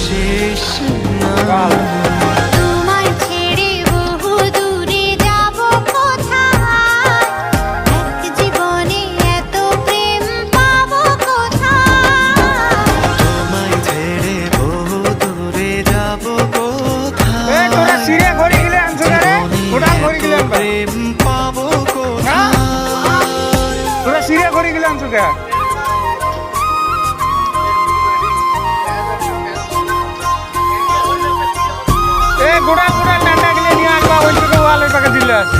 শেষ তোমায় ছেড়ে বহু দূরে যাব কোথায়, এক জীবনে এত প্রেম পাবো কোথায়। তোমায় ছেড়ে বহু দূরে যাব কোথায়, তোরা সিরে ঘড়ি গেলে আনছো না রে, ওটা ঘড়ি গেলে আনবা। প্রেম পাবো কোথায়। তোরা সিরে ঘড়ি গেলে আনছো কে? গোড়া গোড়া ডান্ডা গেলে নিয়ে আসবা, ওই থেকে ওয়ালের পাকে দিলে আছে।